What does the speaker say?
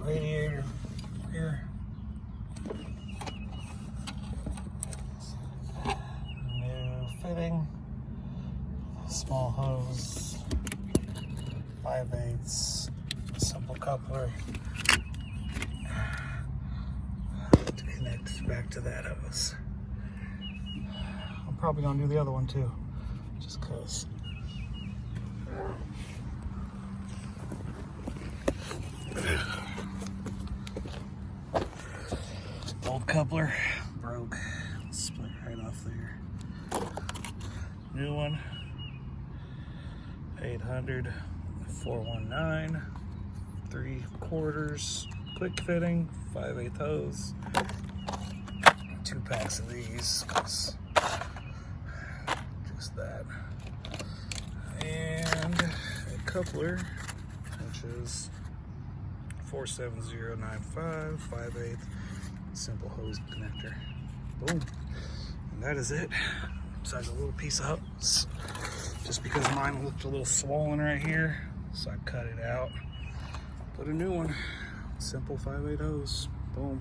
radiator here. New fitting. Small hose. 5/8. Simple coupler. To connect back to that hose. I'm probably gonna do the other one too, just cause. Old coupler broke, split right off there. New one, 800 419 3/4 quick fitting, 5/8 hose. 2 packs of these, cause just that. And a coupler, which is 47095, 5/8 simple hose connector. Boom. And that is it. Besides a little piece of hose. Just because mine looked a little swollen right here, so I cut it out. Put a new one. Simple 5/8 hose. Boom.